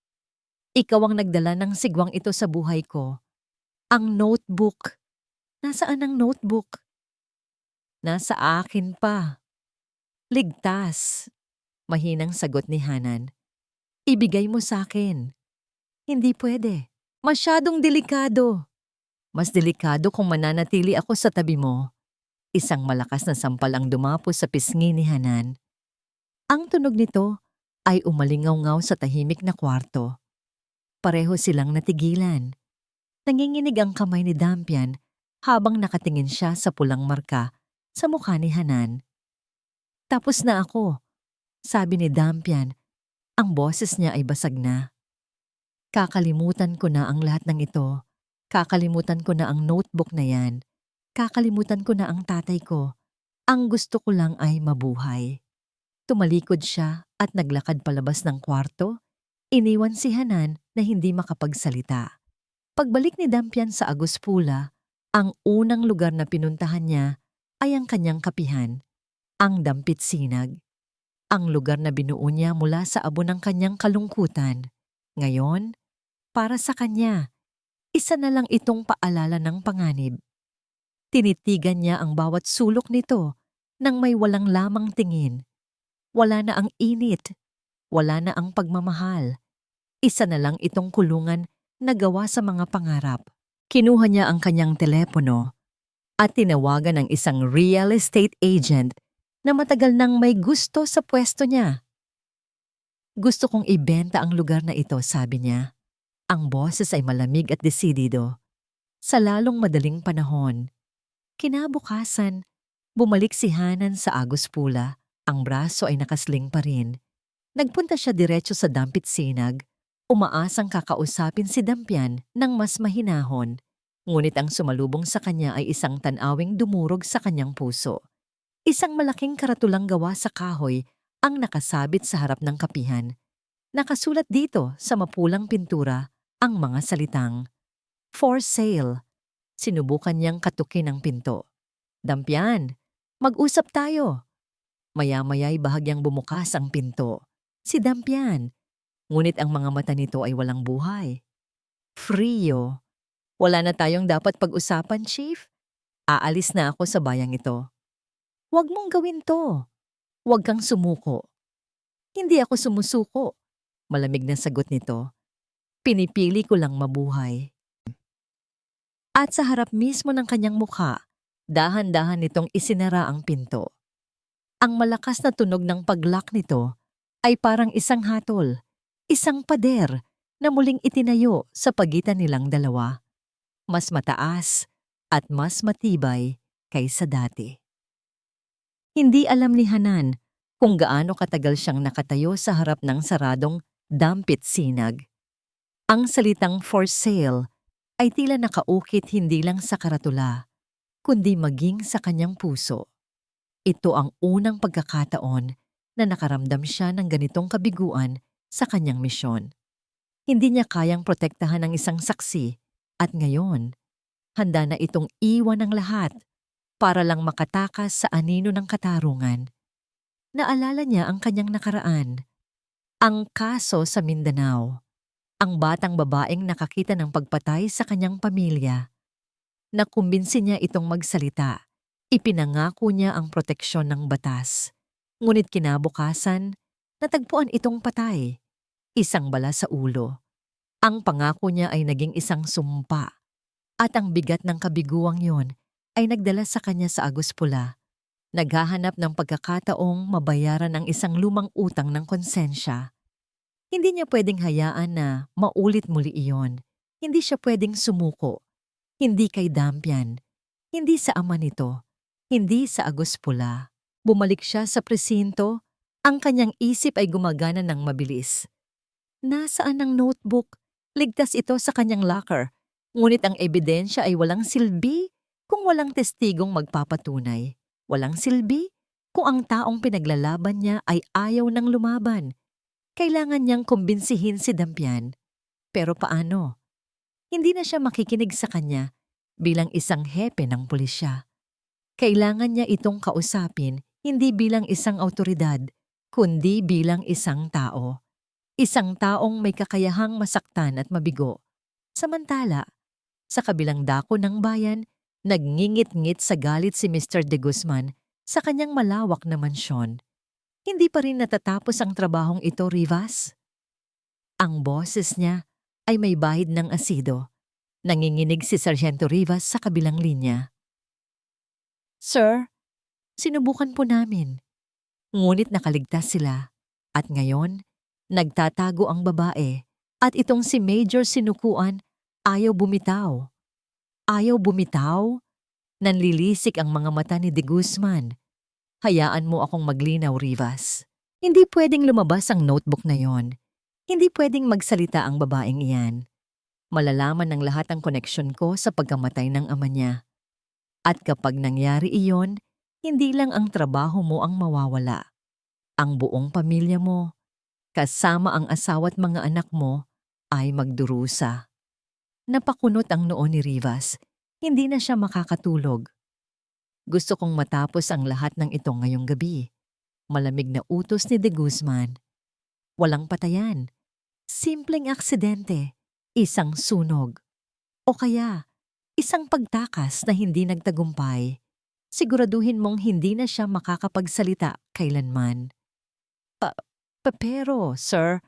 Ikaw ang nagdala ng sigwang ito sa buhay ko. Ang notebook. Nasaan ang notebook? Nasa akin pa. Ligtas. Mahinang sagot ni Hanan. Ibigay mo sa akin. Hindi pwede. Masyadong delikado. Mas delikado kung mananatili ako sa tabi mo. Isang malakas na sampal ang dumapos sa pisngi ni Hanan. Ang tunog nito ay umalingaw-ngaw sa tahimik na kwarto. Pareho silang natigilan. Nanginginig ang kamay ni Dampian habang nakatingin siya sa pulang marka sa mukha ni Hanan. Tapos na ako, sabi ni Dampian. Ang boses niya ay basag na. Kakalimutan ko na ang lahat ng ito. Kakalimutan ko na ang notebook na yan. Kakalimutan ko na ang tatay ko. Ang gusto ko lang ay mabuhay. Tumalikod siya at naglakad palabas ng kwarto. Iniwan si Hanan na hindi makapagsalita. Pagbalik ni Dampian sa Agospula, ang unang lugar na pinuntahan niya ay ang kanyang kapihan, ang Dampit Sinag. Ang lugar na binuo niya mula sa abo ng kanyang kalungkutan. Ngayon, para sa kanya, isa na lang itong paalala ng panganib. Tinitigan niya ang bawat sulok nito nang may walang lamang tingin. Wala na ang init, wala na ang pagmamahal. Isa na lang itong kulungan na gawa sa mga pangarap. Kinuha niya ang kanyang telepono at tinawagan ng isang real estate agent na matagal nang may gusto sa pwesto niya. Gusto kong ibenta ang lugar na ito, sabi niya. Ang boses ay malamig at desidido. Sa lalong madaling panahon. Kinabukasan, bumalik si Hanan sa Agospula. Ang braso ay nakasling pa rin. Nagpunta siya diretso sa Dampit Sinag. Umaasang kakausapin si Dampian ng mas mahinahon. Ngunit ang sumalubong sa kanya ay isang tanawing dumurog sa kanyang puso. Isang malaking karatulang gawa sa kahoy ang nakasabit sa harap ng kapihan. Nakasulat dito sa mapulang pintura ang mga salitang, "For sale." Sinubukan niyang katukin ang pinto. "Dampian, mag-usap tayo." Maya-maya'y bahagyang bumukas ang pinto. Si Dampian. Ngunit ang mga mata nito ay walang buhay. Frio. Wala na tayong dapat pag-usapan, Chief. Aalis na ako sa bayang ito. Huwag mong gawin to. Huwag kang sumuko. Hindi ako sumusuko. Malamig na sagot nito. Pinipili ko lang mabuhay. At sa harap mismo ng kanyang mukha, dahan-dahan nitong isinara ang pinto. Ang malakas na tunog ng pag-lock nito ay parang isang hatol. Isang pader na muling itinayo sa pagitan nilang dalawa. Mas mataas at mas matibay kaysa dati. Hindi alam ni Hanan kung gaano katagal siyang nakatayo sa harap ng saradong Dampit Sinag. Ang salitang "for sale" ay tila nakaukit hindi lang sa karatula, kundi maging sa kanyang puso. Ito ang unang pagkakataon na nakaramdam siya ng ganitong kabiguan sa kanyang misyon. Hindi niya kayang protektahan ang isang saksi at ngayon, handa na itong iwan ng lahat para lang makatakas sa anino ng katarungan. Naalala niya ang kanyang nakaraan, ang kaso sa Mindanao, ang batang babaeng nakakita ng pagpatay sa kanyang pamilya. Nakumbinsi niya itong magsalita, ipinangako niya ang proteksyon ng batas. Ngunit kinabukasan, natagpuan itong patay, isang bala sa ulo. Ang pangako niya ay naging isang sumpa, at ang bigat ng kabiguang yon ay nagdala sa kanya sa Agospula. Naghahanap ng pagkakataong mabayaran ang isang lumang utang ng konsensya. Hindi niya pwedeng hayaan na maulit muli iyon. Hindi siya pwedeng sumuko. Hindi kay Dampian, hindi sa ama nito, hindi sa Agospula. Bumalik siya sa presinto. Ang kanyang isip ay gumagana ng mabilis. Nasaan ang notebook? Ligtas ito sa kanyang locker. Ngunit ang ebidensya ay walang silbi kung walang testigong magpapatunay. Walang silbi Kung ang taong pinaglalaban niya ay ayaw ng lumaban, kailangan niyang kumbinsihin si Dampian. Pero paano? Hindi na siya makikinig sa kanya bilang isang hepe ng pulisya. Kailangan niya itong kausapin hindi bilang isang awtoridad, kundi bilang isang tao. Isang taong may kakayahang masaktan at mabigo. Samantala, sa kabilang dako ng bayan, nagngingit-ngit sa galit si Mr. De Guzman sa kanyang malawak na mansyon. Hindi pa rin natatapos ang trabahong ito, Rivas. Ang boses niya ay may bahid ng asido. Nanginginig si Sargento Rivas sa kabilang linya. Sir, sinubukan po namin. Ngunit nakaligtas sila. At ngayon, nagtatago ang babae at itong si Major Sinukuan ayaw bumitaw. Ayaw bumitaw? Nanlilisik ang mga mata ni De Guzman. Hayaan mo akong maglinaw, Rivas. Hindi pwedeng lumabas ang notebook na yon. Hindi pwedeng magsalita ang babaeng iyan. Malalaman ng lahat ang koneksyon ko sa pagkamatay ng ama niya. At kapag nangyari iyon, hindi lang ang trabaho mo ang mawawala. Ang buong pamilya mo, kasama ang asawa at mga anak mo, ay magdurusa. Napakunot ang noo ni Rivas. Hindi na siya makakatulog. Gusto kong matapos ang lahat ng ito ngayong gabi. Malamig na utos ni De Guzman. Walang patayan. Simpleng aksidente. Isang sunog. O kaya, isang pagtakas na hindi nagtagumpay. Siguraduhin mong hindi na siya makakapagsalita kailanman. Pero, sir,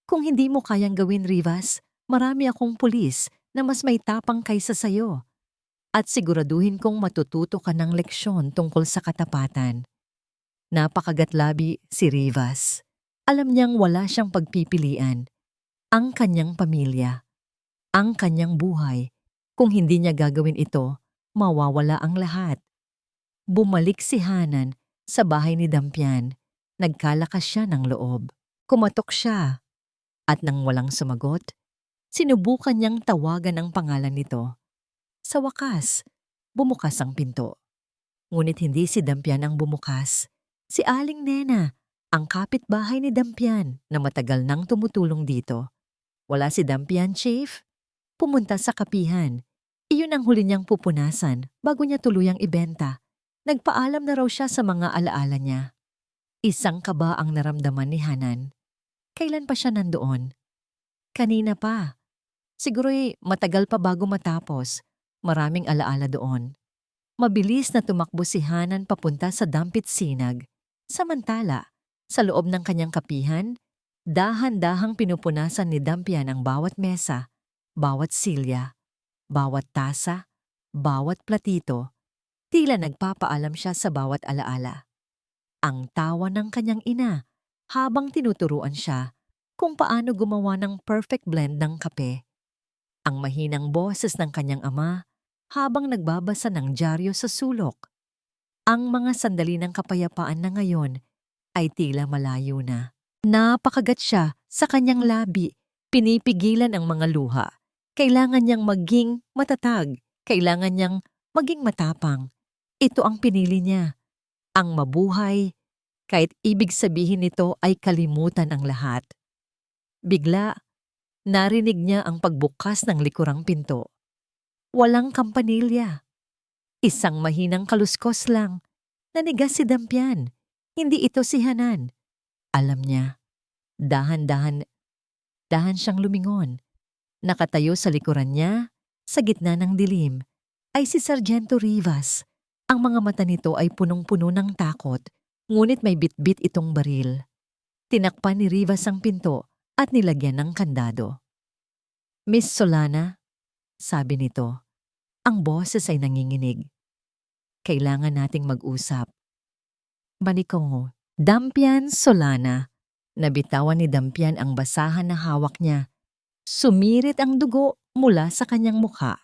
kung hindi mo kayang gawin, Rivas, marami akong pulis na mas may tapang kaysa sayo. At siguraduhin kong matututo ka ng leksyon tungkol sa katapatan. Napakagatlabi si Rivas. Alam niyang wala siyang pagpipilian. Ang kanyang pamilya. Ang kanyang buhay. Kung hindi niya gagawin ito, mawawala ang lahat. Bumalik si Hanan sa bahay ni Dampian. Nagkalakas siya ng loob. Kumatok siya. At nang walang sumagot, sinubukan niyang tawagan ang pangalan nito. Sa wakas, bumukas ang pinto. Ngunit hindi si Dampian ang bumukas. Si Aling Nena, ang kapitbahay ni Dampian na matagal nang tumutulong dito. Wala si Dampian, Chief. Pumunta sa kapihan. Iyon ang huli niyang pupunasan bago niya tuluyang ibenta. Nagpaalam na raw siya sa mga alaala niya. Isang kaba ang naramdaman ni Hanan. Kailan pa siya nandoon? Kanina pa. Siguro'y matagal pa bago matapos. Maraming alaala doon. Mabilis na tumakbo si Hanan papunta sa dampit sinag. Samantala, sa loob ng kanyang kapihan, dahan-dahang pinupunasan ni Dampian ang bawat mesa, bawat silya, bawat tasa, bawat platito. Tila nagpapaalam siya sa bawat alaala. Ang tawa ng kanyang ina habang tinuturuan siya kung paano gumawa ng perfect blend ng kape. Ang mahinang boses ng kanyang ama habang nagbabasa ng dyaryo sa sulok. Ang mga sandali ng kapayapaan na ngayon ay tila malayo na. Napakagat siya sa kanyang labi. Pinipigilan ang mga luha. Kailangan niyang maging matatag. Kailangan niyang maging matapang. Ito ang pinili niya. Ang mabuhay, kahit ibig sabihin nito ay kalimutan ang lahat. Bigla, narinig niya ang pagbukas ng likurang pinto. Walang kampanilya. Isang mahinang kaluskos lang. Nanigas si Dampian. Hindi ito si Hanan. Alam niya. Dahan siyang lumingon. Nakatayo sa likuran niya, sa gitna ng dilim, ay si Sargento Rivas. Ang mga mata nito ay punong-puno ng takot, ngunit may bitbit itong baril. Tinakpan ni Rivas ang pinto at nilagyan ng kandado. Miss Solana, sabi nito. Ang boses ay nanginginig. Kailangan nating mag-usap. Balikongo, Dampian Solana. Nabitawan ni Dampian ang basahan na hawak niya. Sumirit ang dugo mula sa kanyang mukha.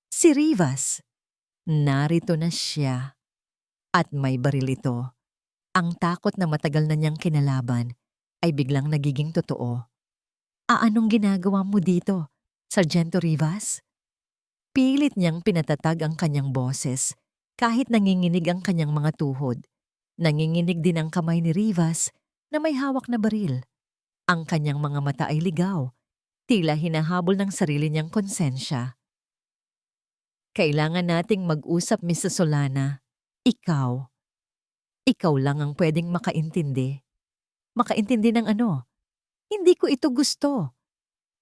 Si Rivas. Narito na siya. At may baril ito. Ang takot na matagal na niyang kinalaban ay biglang nagiging totoo. Anong ginagawa mo dito, Sargento Rivas? Pilit niyang pinatatag ang kanyang boses kahit nanginginig ang kanyang mga tuhod. Nanginginig din ang kamay ni Rivas na may hawak na baril. Ang kanyang mga mata ay ligaw, tila hinahabol ng sarili niyang konsensya. Kailangan nating mag-usap, Mrs. Solana. Ikaw. Ikaw lang ang pwedeng makaintindi. Makaintindi ng ano? Hindi ko ito gusto.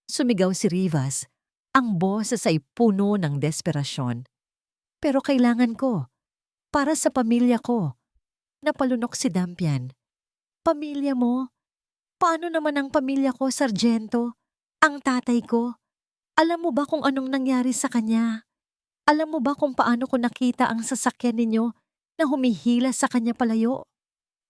Sumigaw si Rivas. Ang boses ay puno ng desperasyon. Pero kailangan ko. Para sa pamilya ko. Napalunok si Dampian. Pamilya mo? Paano naman ang pamilya ko, Sargento? Ang tatay ko? Alam mo ba kung anong nangyari sa kanya? Alam mo ba kung paano ko nakita ang sasakyan ninyo na humihila sa kanya palayo?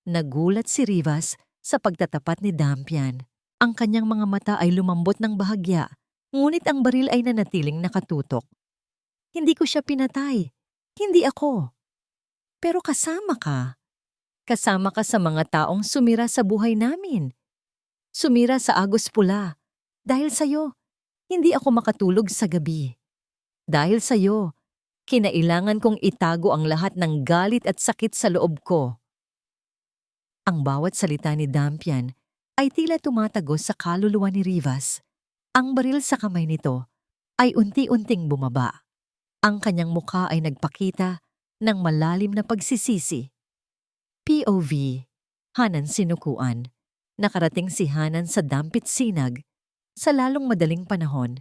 Nagulat si Rivas sa pagtatapat ni Dampian. Ang kanyang mga mata ay lumambot ng bahagya, ngunit ang baril ay nanatiling nakatutok. Hindi ko siya pinatay. Hindi ako. Pero kasama ka. Kasama ka sa mga taong sumira sa buhay namin. Sumira sa Agos Pula. Dahil sa'yo, hindi ako makatulog sa gabi. Dahil sa'yo, kinailangan kong itago ang lahat ng galit at sakit sa loob ko. Ang bawat salita ni Dampian ay tila tumatagos sa kaluluwa ni Rivas. Ang baril sa kamay nito ay unti-unting bumaba. Ang kanyang mukha ay nagpakita ng malalim na pagsisisi. POV, Hanan sinukuan. Nakarating si Hanan sa Dampit Sinag. Sa lalong madaling panahon,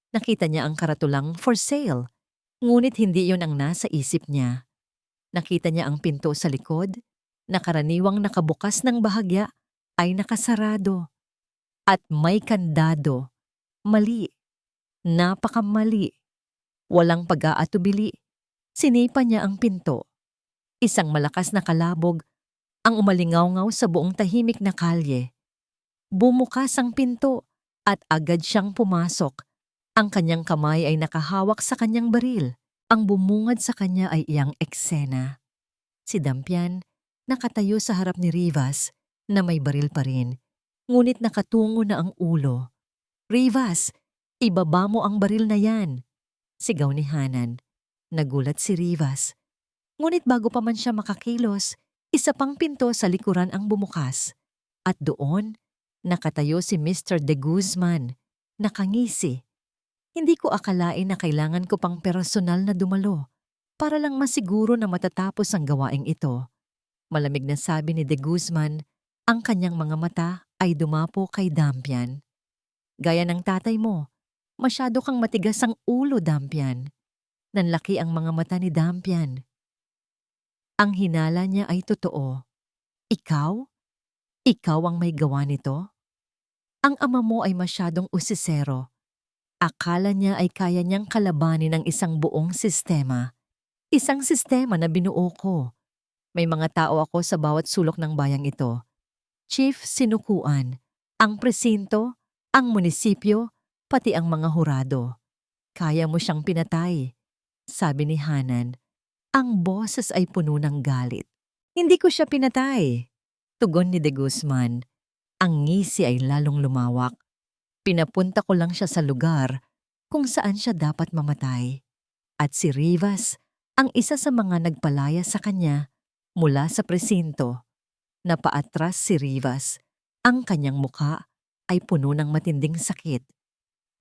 nakita niya ang karatulang for sale. Ngunit hindi yon ang nasa isip niya. Nakita niya ang pinto sa likod, na karaniwang nakabukas ng bahagya ay nakasarado. At may kandado. Mali. Napakamali. Walang pag-aatubili. Sinipa niya ang pinto. Isang malakas na kalabog ang umalingaw-ngaw sa buong tahimik na kalye. Bumukas ang pinto at agad siyang pumasok. Ang kanyang kamay ay nakahawak sa kanyang baril. Ang bumungad sa kanya ay iyang eksena. Si Dampian nakatayo sa harap ni Rivas na may baril pa rin, ngunit nakatungo na ang ulo. Rivas, ibaba mo ang baril na yan. Sigaw ni Hanan. Nagulat si Rivas. Ngunit bago pa man siya makakilos, isa pang pinto sa likuran ang bumukas. At doon, nakatayo si Mr. De Guzman, nakangisi. Hindi ko akalain na kailangan ko pang personal na dumalo para lang masiguro na matatapos ang gawaing ito. Malamig na sabi ni De Guzman, ang kanyang mga mata ay dumapo kay Dampian. Gaya ng tatay mo, masyado kang matigas ang ulo, Dampian. Nanlaki ang mga mata ni Dampian. Ang hinala niya ay totoo. Ikaw? Ikaw ang may gawa nito? Ang ama mo ay masyadong usisero. Akala niya ay kaya niyang kalabanin ang isang buong sistema. Isang sistema na binuo ko. May mga tao ako sa bawat sulok ng bayang ito. Chief sinukuan, ang presinto, ang munisipyo, pati ang mga hurado. Kaya mo siyang pinatay, sabi ni Hanan. Ang boses ay puno ng galit. Hindi ko siya pinatay, tugon ni De Guzman. Ang ngisi ay lalong lumawak. Pinapunta ko lang siya sa lugar kung saan siya dapat mamatay. At si Rivas, ang isa sa mga nagpalaya sa kanya mula sa presinto. Napaatras si Rivas. Ang kanyang mukha ay puno ng matinding sakit.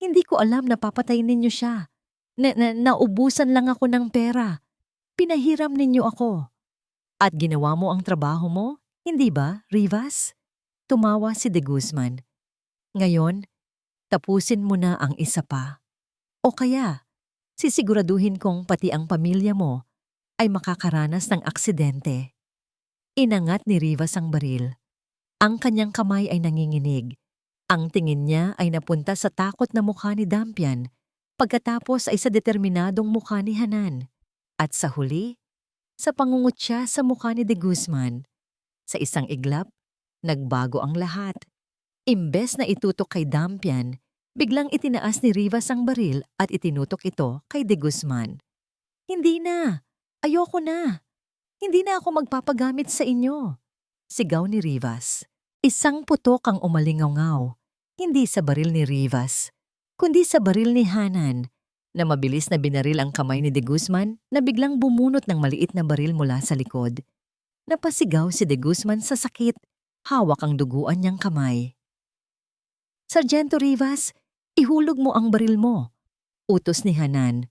Hindi ko alam na papatayin ninyo siya. Naubusan lang ako ng pera. Pinahiram ninyo ako. At ginawa mo ang trabaho mo, hindi ba, Rivas? Tumawa si De Guzman. Ngayon, tapusin mo na ang isa pa. O kaya, sisiguraduhin kong pati ang pamilya mo ay makakaranas ng aksidente. Inangat ni Rivas ang baril. Ang kanyang kamay ay nanginginig. Ang tingin niya ay napunta sa takot na mukha ni Dampian, pagkatapos ay sa determinadong mukha ni Hanan. At sa huli, sa pangungutya sa mukha ni De Guzman. Sa isang iglap, nagbago ang lahat. Imbes na itutok kay Dampian, biglang itinaas ni Rivas ang baril at itinutok ito kay De Guzman. Hindi na! Ayoko na! Hindi na ako magpapagamit sa inyo! Sigaw ni Rivas. Isang putok ang umalingaw-ngaw, hindi sa baril ni Rivas, kundi sa baril ni Hanan, na mabilis na binaril ang kamay ni De Guzman na biglang bumunot ng maliit na baril mula sa likod. Napasigaw si De Guzman sa sakit, hawak ang duguan niyang kamay. Sargento Rivas, ihulog mo ang baril mo, utos ni Hanan.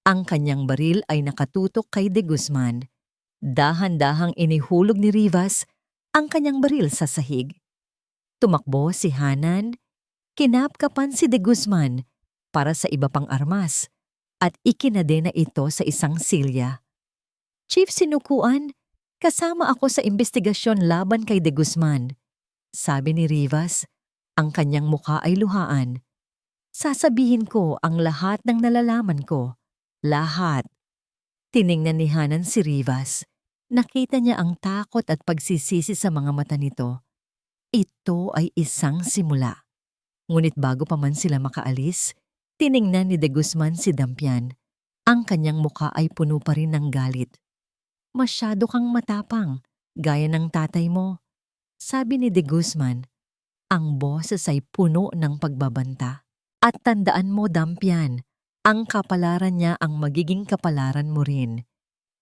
Ang kanyang baril ay nakatutok kay De Guzman. Dahan-dahang inihulog ni Rivas ang kanyang baril sa sahig. Tumakbo si Hanan, kinapkapan si De Guzman para sa iba pang armas at ikinadena ito sa isang silya. Chief Sinukuan, kasama ako sa investigasyon laban kay De Guzman. Sabi ni Rivas, ang kanyang mukha ay luhaan. Sasabihin ko ang lahat ng nalalaman ko. Lahat. Tiningnan ni Hanan si Rivas. Nakita niya ang takot at pagsisisi sa mga mata nito. Ito ay isang simula. Ngunit bago pa man sila makaalis, tiningnan ni De Guzman si Dampian. Ang kanyang mukha ay puno pa rin ng galit. Masyado kang matapang, gaya ng tatay mo. Sabi ni De Guzman, ang boses ay puno ng pagbabanta. At tandaan mo, Dampian, ang kapalaran niya ang magiging kapalaran mo rin.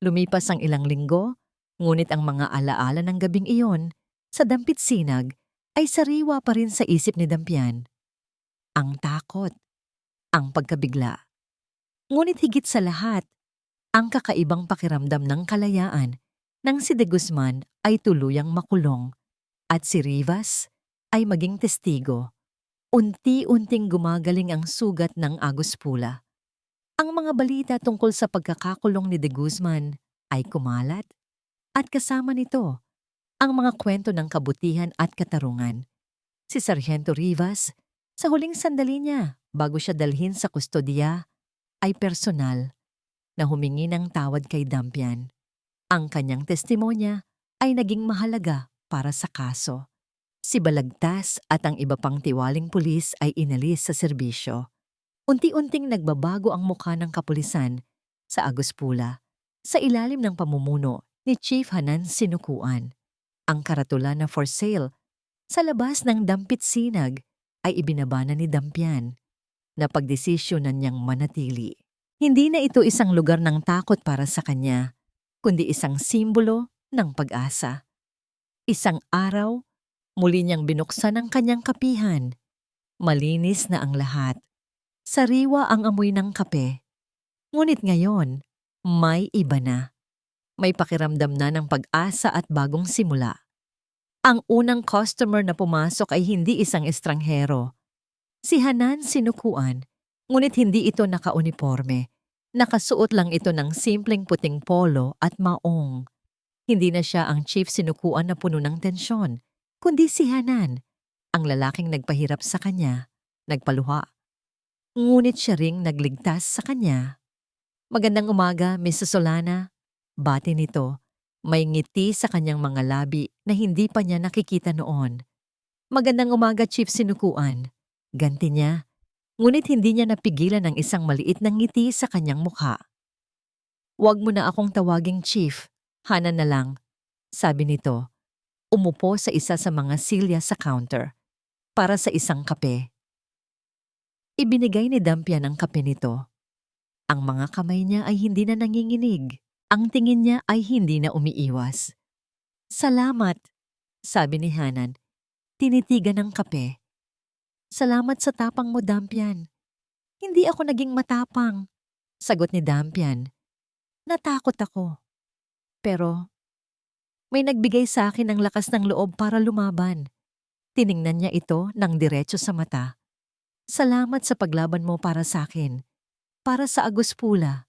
Lumipas ang ilang linggo, ngunit ang mga alaala ng gabing iyon sa Dampit Sinag ay sariwa pa rin sa isip ni Dampian. Ang takot, ang pagkabigla. Ngunit higit sa lahat, ang kakaibang pakiramdam ng kalayaan nang si De Guzman ay tuluyang makulong at si Rivas ay maging testigo. Unti-unting gumagaling ang sugat ng Agos Pula. Ang mga balita tungkol sa pagkakakulong ni De Guzman ay kumalat at kasama nito ang mga kwento ng kabutihan at katarungan. Si Sargento Rivas, sa huling sandali niya bago siya dalhin sa kustodiya, ay personal na humingi ng tawad kay Dampian. Ang kanyang testimonya ay naging mahalaga para sa kaso. Si Balagtas at ang iba pang tiwaling pulis ay inalis sa serbisyo. Unti-unting nagbabago ang mukha ng kapulisan sa Agos Pula sa ilalim ng pamumuno ni Chief Hanan Sinukuan. Ang karatula na for sale sa labas ng Dampit Sinag ay ibinabana ni Dampian na pagdesisyonan niyang manatili. Hindi na ito isang lugar ng takot para sa kanya, kundi isang simbolo ng pag-asa. Isang araw, muli niyang binuksan ang kanyang kapihan. Malinis na ang lahat. Sariwa ang amoy ng kape. Ngunit ngayon, may iba na. May pakiramdam na ng pag-asa at bagong simula. Ang unang customer na pumasok ay hindi isang estranghero. Si Hanan Sinukuan, ngunit hindi ito naka-uniforme. Nakasuot lang ito ng simpleng puting polo at maong. Hindi na siya ang Chief Sinukuan na puno ng tensyon, kundi si Hanan, ang lalaking nagpahirap sa kanya, nagpaluha. Ngunit siya ring nagligtas sa kanya. Magandang umaga, Mrs. Solana. Bati nito. May ngiti sa kanyang mga labi na hindi pa niya nakikita noon. Magandang umaga, Chief Sinukuan. Ganti niya. Ngunit hindi niya napigilan ang isang maliit na ngiti sa kanyang mukha. Huwag mo na akong tawaging Chief. Hanan na lang. Sabi nito. Umupo sa isa sa mga silya sa counter para sa isang kape. Ibinigay ni Dampian ang kape nito. Ang mga kamay niya ay hindi na nanginginig. Ang tingin niya ay hindi na umiiwas. Salamat, sabi ni Hanan. Tinitigan ng kape. Salamat sa tapang mo, Dampian. Hindi ako naging matapang, sagot ni Dampian. Natakot ako. Pero may nagbigay sa akin ng lakas ng loob para lumaban. Tiningnan niya ito ng diretso sa mata. Salamat sa paglaban mo para sa akin. Para sa Agos Pula.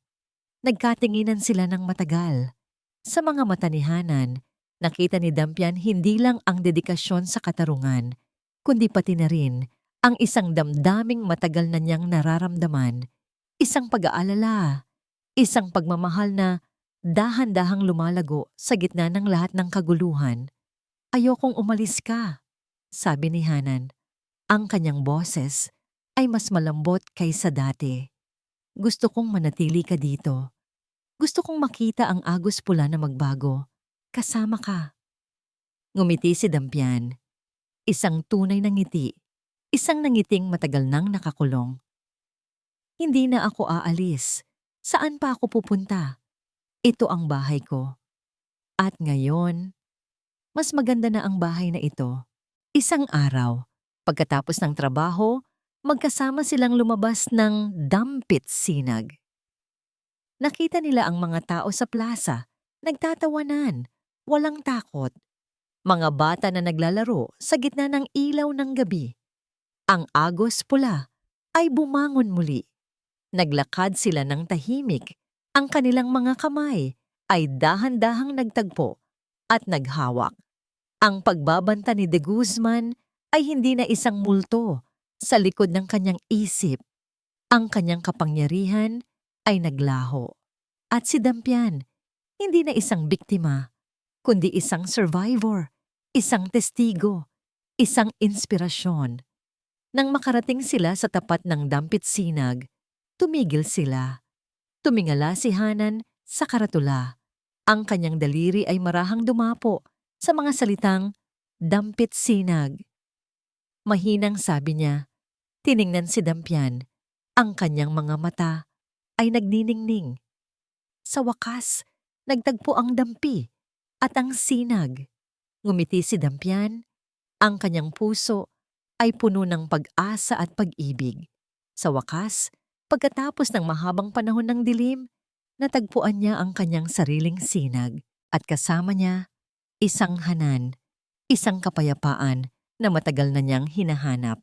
Nagkatinginan sila ng matagal. Sa mga mata ni Hanan, nakita ni Dampian hindi lang ang dedikasyon sa katarungan, kundi pati na rin ang isang damdaming matagal na niyang nararamdaman. Isang pag-aalala. Isang pagmamahal na dahan-dahang lumalago sa gitna ng lahat ng kaguluhan. Ayokong umalis ka, sabi ni Hanan. Ang kanyang boses ay mas malambot kaysa dati. Gusto kong manatili ka dito. Gusto kong makita ang Agos Pula na magbago. Kasama ka. Ngumiti si Dampian. Isang tunay na ngiti. Isang nangiting matagal nang nakakulong. Hindi na ako aalis. Saan pa ako pupunta? Ito ang bahay ko. At ngayon, mas maganda na ang bahay na ito. Isang araw, pagkatapos ng trabaho, magkasama silang lumabas ng dampit sinag. Nakita nila ang mga tao sa plaza, nagtatawanan, walang takot. Mga bata na naglalaro sa gitna ng ilaw ng gabi. Ang agos pula ay bumangon muli. Naglakad sila ng tahimik. Ang kanilang mga kamay ay dahan-dahang nagtagpo at naghawak. Ang pagbabanta ni De Guzman ay hindi na isang multo sa likod ng kanyang isip. Ang kanyang kapangyarihan ay naglaho. At si Dampian, hindi na isang biktima, kundi isang survivor, isang testigo, isang inspirasyon. Nang makarating sila sa tapat ng dampit sinag, tumigil sila. Tumingala si Hanan sa karatula. Ang kanyang daliri ay marahang dumapo sa mga salitang dampit sinag. Mahinang sabi niya, tiningnan si Dampian. Ang kanyang mga mata ay nagniningning. Sa wakas, nagtagpo ang dampi at ang sinag. Ngumiti si Dampian. Ang kanyang puso ay puno ng pag-asa at pag-ibig. Sa wakas, pagkatapos ng mahabang panahon ng dilim, natagpuan niya ang kanyang sariling sinag at kasama niya isang Hanan, isang kapayapaan na matagal na niyang hinahanap.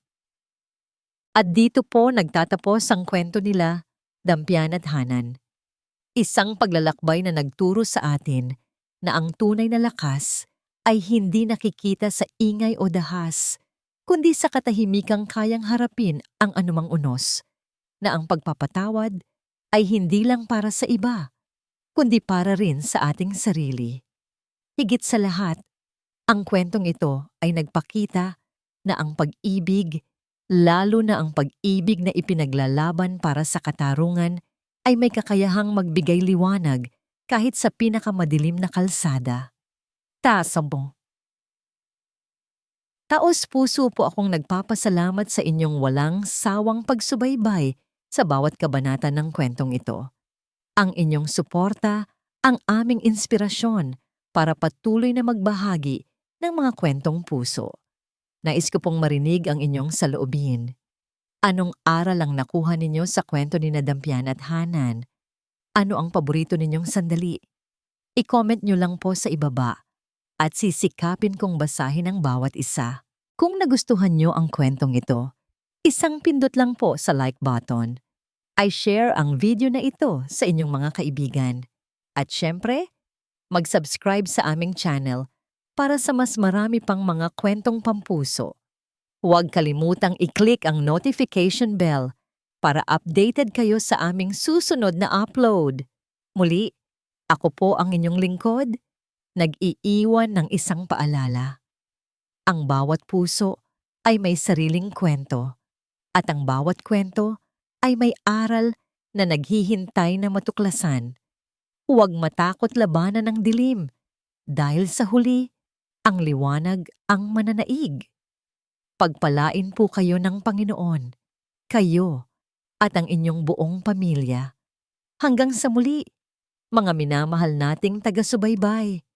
At dito po nagtatapos ang kwento nila, Dampian at Hanan. Isang paglalakbay na nagturo sa atin na ang tunay na lakas ay hindi nakikita sa ingay o dahas, kundi sa katahimikang kayang harapin ang anumang unos, na ang pagpapatawad ay hindi lang para sa iba, kundi para rin sa ating sarili. Higit sa lahat, ang kwentong ito ay nagpakita na ang pag-ibig, lalo na ang pag-ibig na ipinaglalaban para sa katarungan, ay may kakayahang magbigay liwanag kahit sa pinakamadilim na kalsada. Taas-mo. Taos-puso po akong nagpapasalamat sa inyong walang sawang pagsubaybay sa bawat kabanata ng kwentong ito. Ang inyong suporta, ang aming inspirasyon para patuloy na magbahagi ng mga kwentong puso. Nais ko pong marinig ang inyong saloobin. Anong aral ang nakuha ninyo sa kwento ni Dampian at Hanan? Ano ang paborito ninyong sandali? I-comment nyo lang po sa ibaba at sisikapin kong basahin ang bawat isa. Kung nagustuhan nyo ang kwentong ito, isang pindot lang po sa like button. I-share ang video na ito sa inyong mga kaibigan. At syempre, mag-subscribe sa aming channel para sa mas marami pang mga kwentong pampuso. Huwag kalimutang i-click ang notification bell para updated kayo sa aming susunod na upload. Muli, ako po ang inyong lingkod, nag-iiwan ng isang paalala. Ang bawat puso ay may sariling kwento, at ang bawat kwento ay may aral na naghihintay na matuklasan. Huwag matakot labanan ng dilim, dahil sa huli, ang liwanag ang mananaig. Pagpalain po kayo ng Panginoon, kayo at ang inyong buong pamilya. Hanggang sa muli, mga minamahal nating taga-subaybay.